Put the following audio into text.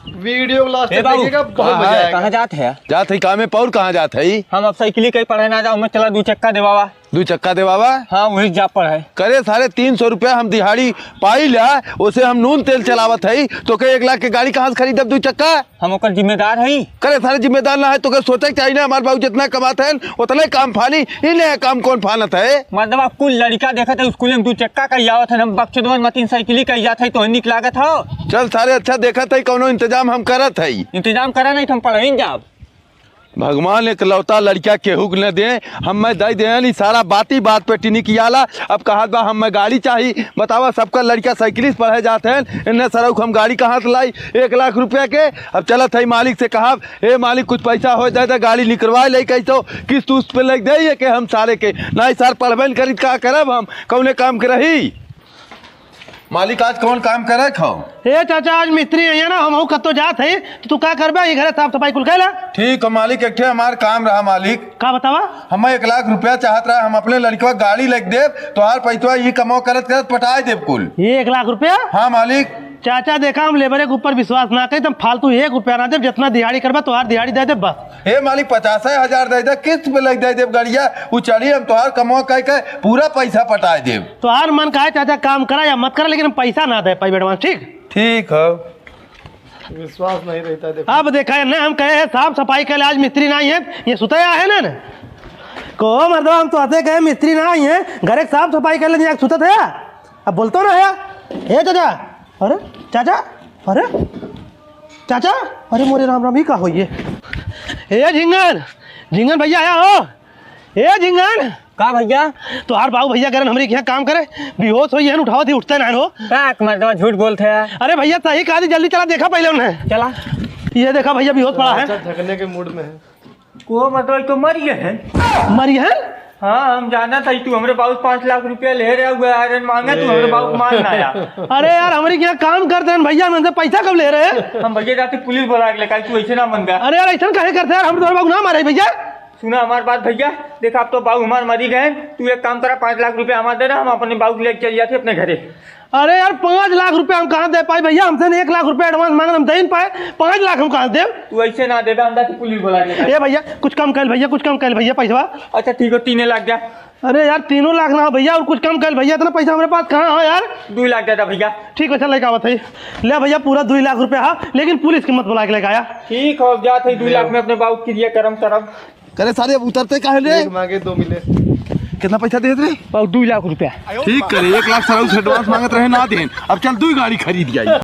Video last तक देखिएगा, बहुत मजा आएगा। कहाँ जात है? जात है काम में पौर कहाँ जात है? हम अब साइकिल कहीं पढ़े ना जाओ, मैं चला 2 चक्का देवावा। 2 चक्का दे बाबा। हाँ वही जा पढ़े करे 350 रुपया हम दिहाड़ी पाई ला, उसे हम नून तेल चलावत है तो के 1 लाख के गाड़ी कहाँ से खरीदब 2 चक्का? हम ओकर जिम्मेदार है। करे सारे जिम्मेदार ना है तो सोचे चाहिए ना, हमारे बाबू जितना कमाते हैं उतना काम फानी, इन्हें काम कौन फानत है? मतलब आप कुल लड़का देखा था स्कूल में 2 चक्का कही आवत है, हम बक्चोदवन मतीन साइकिल कही जात है तो निक लागत हो। चल सारे अच्छा देखा था, कौनो इंतजाम हम करत है। इंतजाम करा नहीं तो हम पढ़े जाब। भगवान एक लौता लड़का केहू न दे, हम मैं दे दे सारा बाती बात पे टिनी कियाला। अब कहा बा हम मैं गाड़ी चाहिए, बतावा सबका लड़का साइकिलिस्ट पढ़े जाते हैं, इन्हें सरऊ हम गाड़ी कहाँ से लाई 1 लाख रुपया के। अब चलत है मालिक से कहा, ए मालिक कुछ पैसा हो जाए तो गाड़ी निकलवा ले, कैसो किस्त उस्त पे लग दे के हम सारे के नहीं सर पढ़बे न करी का करब, हम कौने काम के रही। मालिक आज कौन काम करे खाओ? ए चाचा आज मिस्त्री है ना, हम कतो जात है तो तू का करबे? ये घर साफ सफाई कुल कैला? ठीक है मालिक, एक हमार काम रहा मालिक। का बतावा? हम 1 लाख रुपया चाहत रहा, हम अपने लड़का गाड़ी लग देव तो हर पैसा ये कमाओ करत करत पटाए देव कुल। 1 लाख रुपया? हाँ मालिक। चाचा देखा हम लेबर के ऊपर विश्वास ना करी, तुम फालतू 1 रुपया ना दे, जितना दिहाड़ी करबा तोहार दिहाड़ी दे दे बस। हे मालिक 50,000 दे दे, किस्त पे लग दे देव गाड़िया, वो चढ़ी हम तोहार कमाओ कह के पूरा पैसा पटाए देव। तोहार मन का है चाचा काम करा या मत करा, लेकिन हम पैसा ना दे पाई एडवांस। ठीक ठीक है। विश्वास नहीं रहता देखो। अब देखा है ना, हम कहे हैं साफ सफाई के लिए आज मिस्त्री नहीं है, ये सुतया है ना को मर्दवा, हम तो आते कहे मिस्त्री ना ही है, घर एक साफ सफाई कर ले सुतत है। अब बोलतो ना है हे चाचा, अरे चाचा, अरे चाचा, अरे मोरे राम राम ही का हो ये। हे झिंगन, झिंगन भैया आया हो? हे झिंगन का भैया? तो हर बाबू भैया करन हमरे यहाँ काम करे, बेहोश हो ये उठाओ थी, उठते ना हो। मर्दवा झूठ बोलते हैं। अरे भैया सही कहा थी, जल्दी चला, देखा पहले उन्हें। चला ये देखा भैया बेहोश पड़ा है, थकने के मूड में है। को मतलब तो मर गए हैं? मरी है? हाँ हम जाना था, तू हमारे बाबू 5 लाख रुपया ले रहे हुए आयरन मांगे, तू हमारे बाबू मान आया। अरे यार हमारे यहाँ काम करते हैं भैया, हमसे पैसा कब ले रहे हैं? हम भैया जाते पुलिस बुला के लेकर, तू ऐसे ना मन गया। अरे यार ऐसा कहे करते हैं, हम तुम्हारे बाबू ना मारे भैया। सुना हमारी बात भैया, देखा अब तो बाबू हमारे मरी गए, तू एक काम करा 5 लाख रुपया हमारे देना, हम अपने बाबू को लेकर चल जाते अपने घरे। अरे यार 5 लाख रुपया हम कहाँ दे पाए भैया, हमसे 1 लाख रुपया एडवांस मांगे, हम दे नहीं पाए, 5 लाख हम कहाँ दे? तू ऐसे ना देगा, हम जाते पुलिस बुला के। ए भैया कुछ कम कर भैया, कुछ कम कर भैया पैसा। अच्छा ठीक है 3 लाख जा। अरे यार 3 लाख ना भैया, और कुछ कम कर भैया, इतना पैसा हमारे पास कहाँ है यार? 2 लाख दे भैया। ठीक है चल लेकर आवत है, ले भैया पूरा 2 लाख रुपया है, लेकिन पुलिस की मत बुला के लेकर आया। ठीक है जाते 2 लाख में अपने बाबू के लिए करम करब। करे सारे अब उतरते काहे रे? मांगे 2 मिले। कितना पैसा दे रहे? 2 लाख रुपया। ठीक करे 1 लाख सरऊ से एडवांस मांगत रहे ना देन, अब चल 2 गाड़ी खरीद आई।